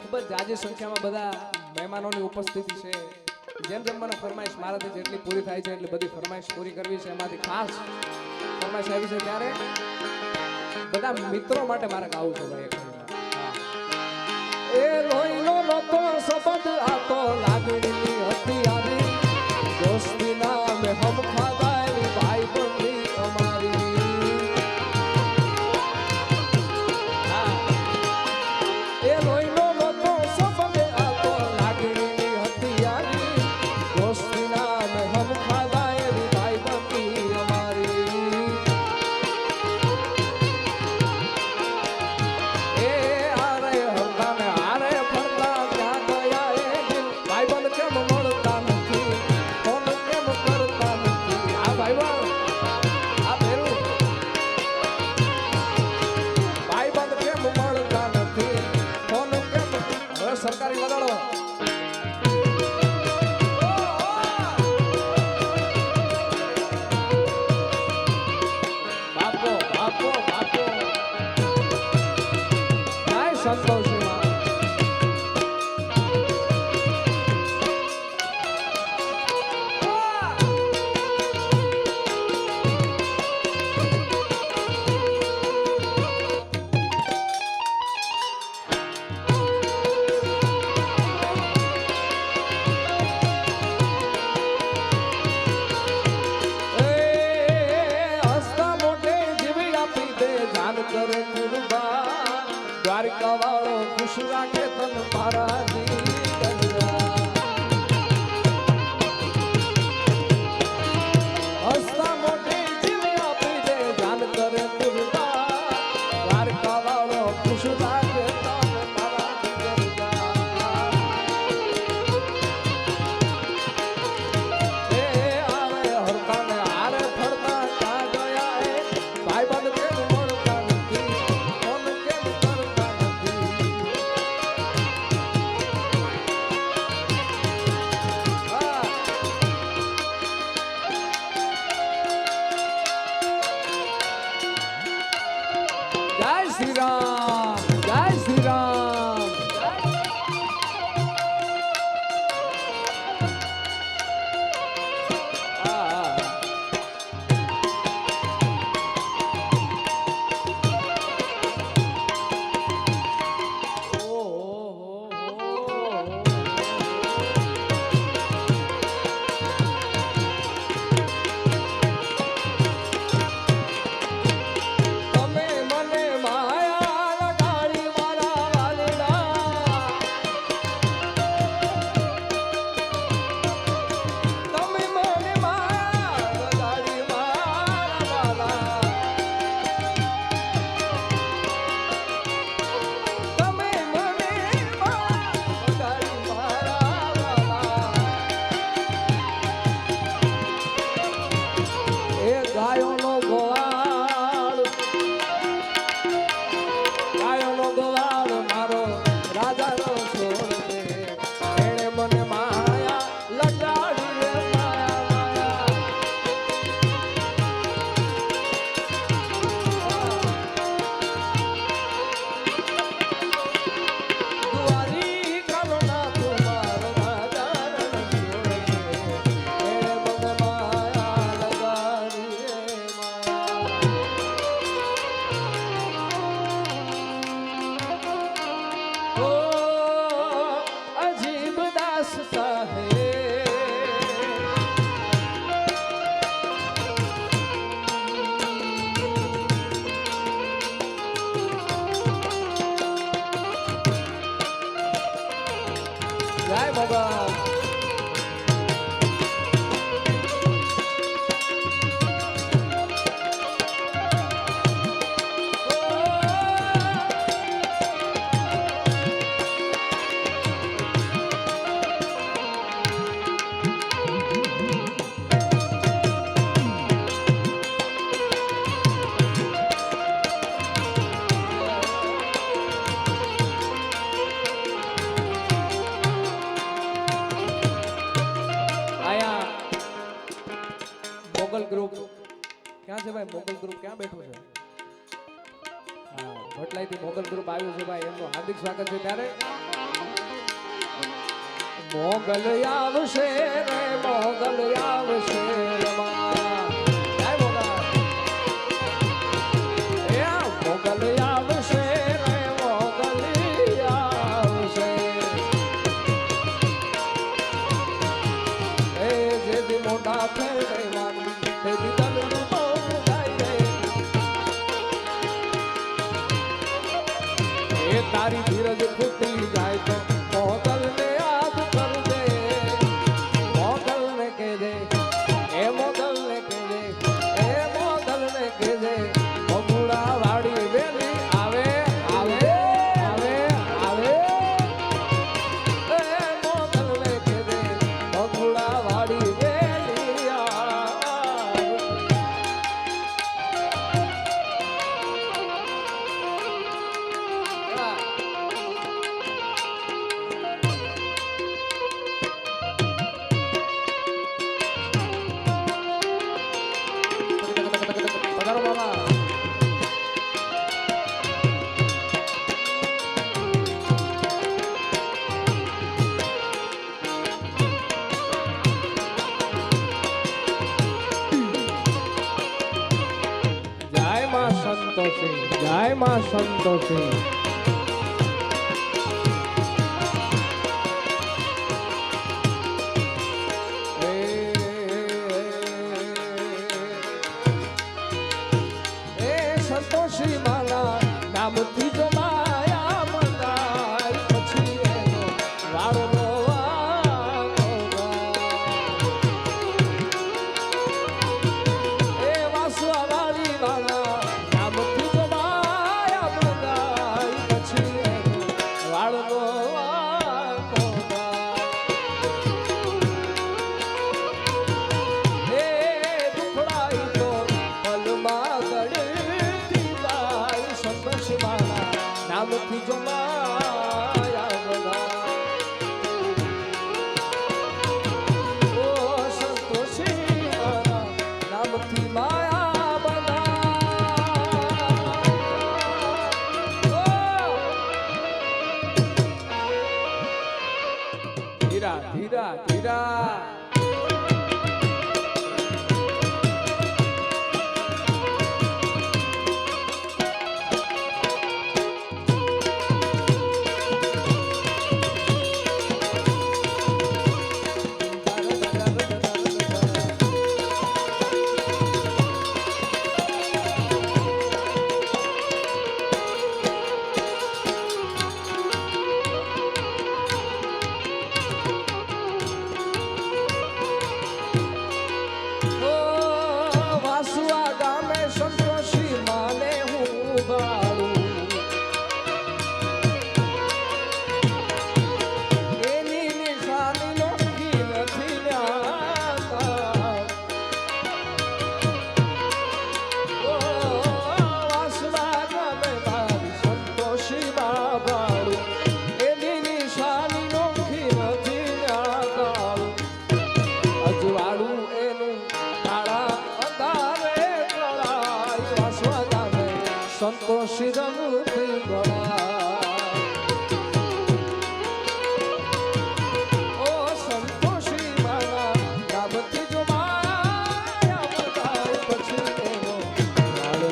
ખૂબ જ જાજી સંખ્યામાં બધા મહેમાનોની ઉપસ્થિતિ છે. જેમ જેમ મને ફરમાઈશ મારાથી જેટલી પૂરી થાય છે એટલી બધી ફરમાઈશ પૂરી કરવી છે. એમાંથી ખાસ ફરમાઈશ આવી છે ત્યારે બધા મિત્રો માટે મારે ગાવું છે ભાઈ. એ લોહીનો નતો સંબંધ આ તો લાગણીની હતી યારી દોસ્તી નામે હમ ખાધાય ભાઈ બંધી અમારી. એ લોહીનો નતો સંબંધ આ તો લાગણીની હતી યારી દોસ્તી નામે હમ ખાધાય ભાઈ બંધી અમારી. એ આરે હરદાને આરે ફરતા ક્યાં ગયા એ દિલ ભાઈ બંધ કેમ મળતા નથી ફોન કેમ કરતા નથી. આ ભાઈ બંધ આ ભેરું ભાઈ બંધ કેમ મળતા નથી ફોન કેમ. હવે સરકારી લગાડો. બાપો બાપો બાપો કાય સંતોષ છે. કરે કુરબાન દ્વારકા વાળો ખુશ રાખે તન મારા હસતા મોટી જીવી આપી દે જાન કરે કુરબાન દ્વારકા વાળો ખુશ રાખે તન મારા એ આરે હરતાને આરે ફરતા ક્યાં ગયા એ ભાઈ બંધ કેમ મળતા નથી ફોન કેમ કરતા નથી. જય શ્રી રામ જય શ્રી રામ. તમે મને માયા લગાડી મારા વાલીડા તમે મને માયા લગાડી મારા વાલા તમે મને માયા લગાડી મારા વાલા. એ ગાયોનો ગોવાળ ગાયોનો ગોવાળ મારો રાજાનો છોડ છે એણે મને માયા લગાડી રે માયા માયા. દુઆરી કાલોના તું મારો રાજાનો છોડ છે એણે મને માયા લગાડી રે માયા. ઓ અજીબ દાસ્તા હે જય મોગલ. મોગલ ગ્રુપ ક્યાં છે ભાઈ? મોગલ ગ્રુપ ક્યાં બેઠું છે? હા, ભટલાઈથી મોગલ ગ્રુપ આવ્યું છે ભાઈ, એમનું હાર્દિક સ્વાગત છે. ત્યારે મોગલ આવશે રે મોગલ આવશે રમા. જય મોગલ. એ મોગલ આવશે રે મોગલ આવશે. એ જે દી મોટા ફેરે માન તે દી દલડું તો જાય રે. એ તારી ધીરજ ખૂટી જાય તો મોગલ ને યાદ કરજે. મોગલ ને કહેજે એ મોગલ ને કહેજે એ મોગલ ને કહેજે બગુડા વાડી વેલી આવે આવે આવે આવે. એ મોગલ ને કહેજે બગુડા વાડી વેલી આવે. પધારો મામા. જય માં સંતોષી જય માં સંતોષી. સંતોષી માના નામથી જો માયા મંગાય પછી એનો વાળો એ વાસવા વાળી વાળા નામથી જો માયા મંગાય પછી એનો વાળો એ દુખડાઈ તો પલમાં ગળી નામથી જો માયા બધા. ઓ સંતોષી મારા નામથી માયા બધા. ધીરા ધીરા ધીરા. સંતોષી રમતી ગળા. ઓ સંતોષી મારા નામથી જો માયા બધાય પછી એનો વાળો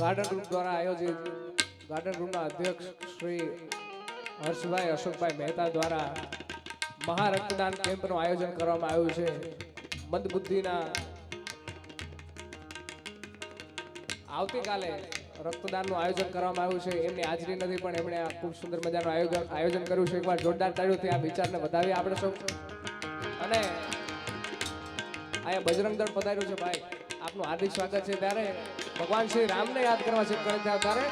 ગાર્ડન ગ્રુપ દ્વારા આયોજિત ગાર્ડન ગ્રુપના અધ્યક્ષ શ્રી હર્ષભાઈ અશોકભાઈ મહેતા દ્વારા મહારક્તદાન કેમ્પનું આયોજન કરવામાં આવ્યું છે. મંદબુદ્ધિના આવતીકાલે રક્તદાનનું આયોજન કરવામાં આવ્યું છે. એમની હાજરી નથી પણ એમણે આ ખૂબ સુંદર મજાનું આયોજન કર્યું છે. એકવાર જોરદાર તાળીઓથી આ વિચારને વધાવીએ આપણે સૌ. અને અહીંયા બજરંગ દળ પધાર્યું છે ભાઈ, આપનું હાર્દિક સ્વાગત છે. ત્યારે ભગવાન શ્રી રામને યાદ કરવા છે કરે ત્યારે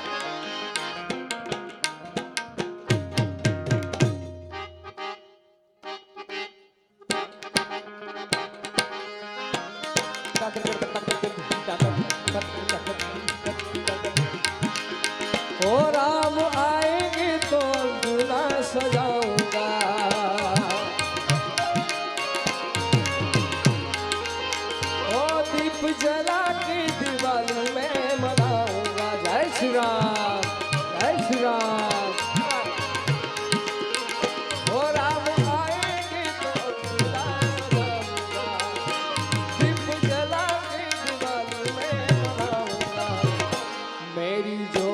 ओ राम आएंगे तो दूल्हा सजाऊंगा, ओ दीप जला के दिवाली में मनाऊंगा. जय श्री राम, जय श्री राम. ओ राम आएंगे तो दूल्हा सजाऊंगा, दीप जला के दिवाली में मनाऊंगा. मेरी जो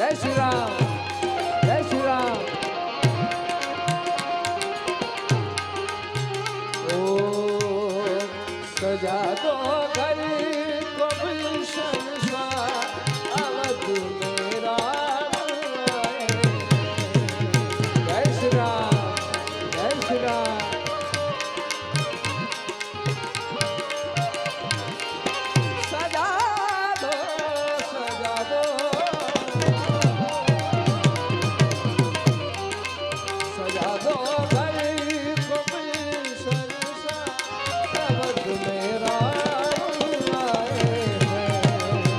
जय श्री राम, जय श्री राम. ओ सजा दो घर को गुलशन सा, अवध मेरा आए. जय श्री राम, जय श्री राम. सजा दो, सजा दो, सजा दो घर को गुलशन सा, अवध मेरा आए हैं.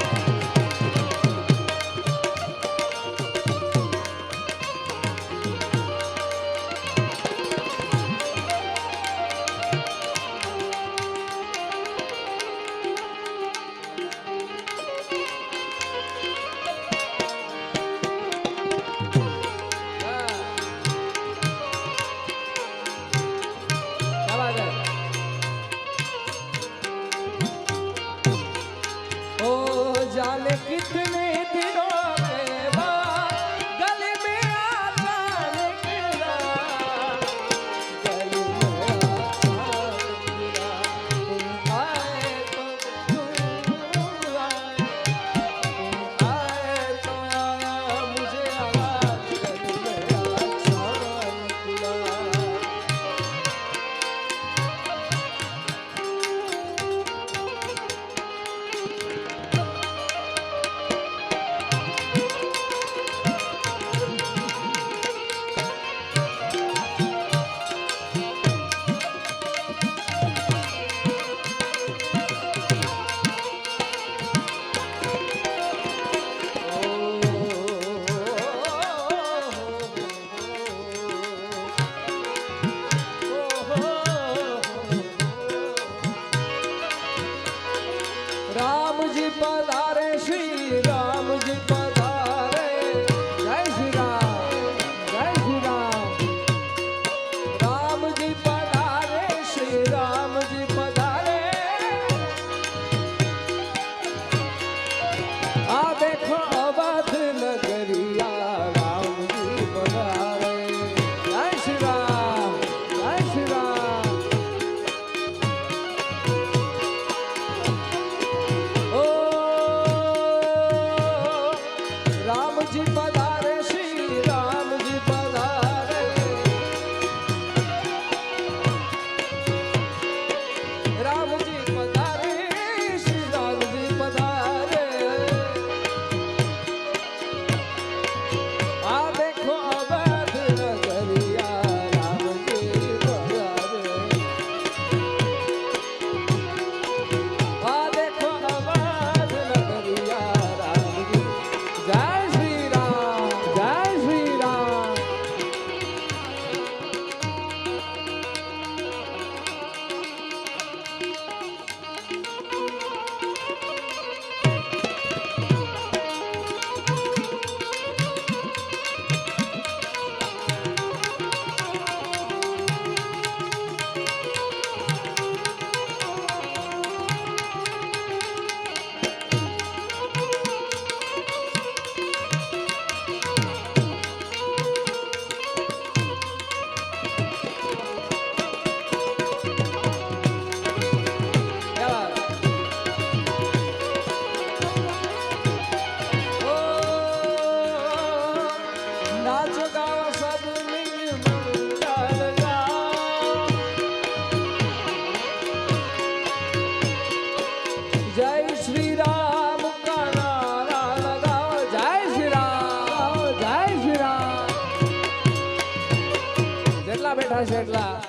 છે એટલા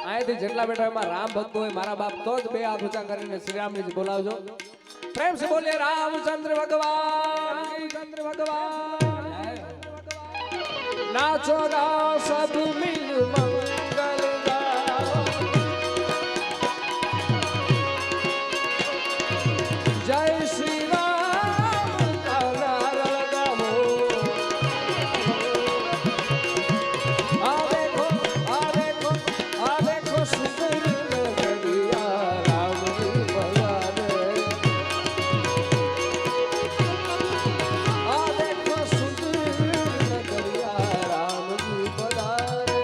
અહીંથી જેટલા બેઠા એમાં રામ ભક્તો હોય મારા બાપ તો જ બે હાથ ઊંચા કરીને શ્રી રામજી બોલાવજો પ્રેમ से बोलिए रामचंद्र भगवान नाचो गाओ सब मिल मंगल गाओ जय श्री राम का नारा लगाओ आ देखो सुंदर नगरिया राम जी बगाने आ देखो सुंदर नगरिया राम जी बगाने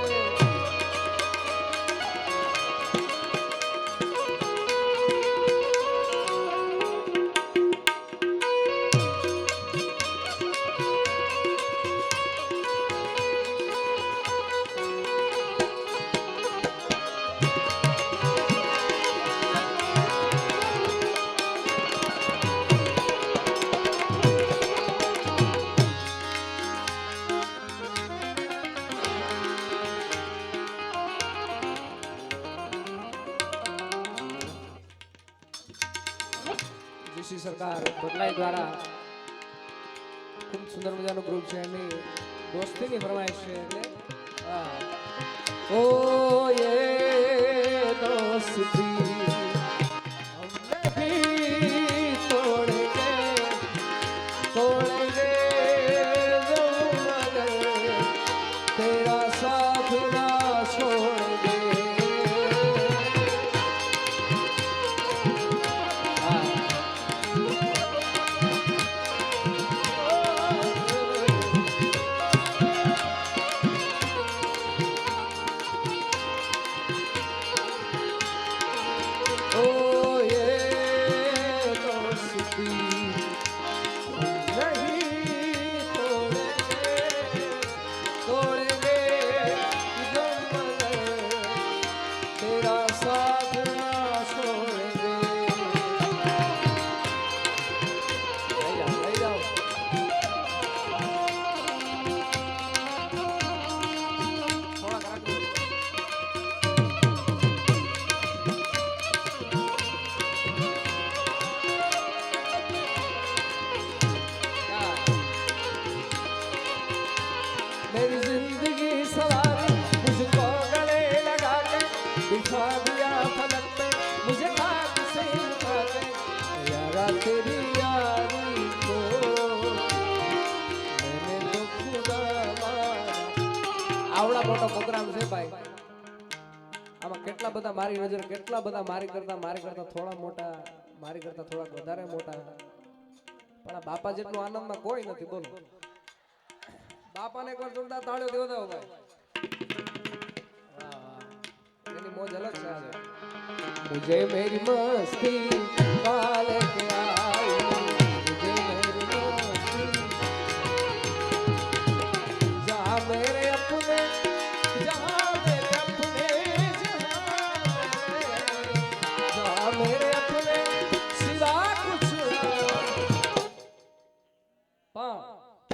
જીસી સરકાર બદલાઈ દ્વારા ખૂબ સુંદર મજાનું ગ્રુપ છે એની દોસ્તીની ફરમાઈશ છે એટલે ઓ યે દોસ્તી હમ નહીં તોડેંગે જો મगर तेरा साथ ना छोड़ेंगे मेरी जिंदगी सवारी मुझको गले लगा के बिठा दिया फलक पे मुझे खाक से उठा के यारा तेरी यारी को मैंने तो खुदा आवड़ा मोटो प्रोग्राम છે ભાઈ આમાં કેટલા બધા મારી નજર કેટલા બધા મારી કરતા થોડા મોટા મારી કરતા થોડા વધારે મોટા પણ આ બાપા જેટલું આનંદમાં કોઈ નથી બોલો बापा ने एक बार जोरदार तालियों दे दो भाई एनी मौज अलग है मुझे मेरी मस्ती पाले के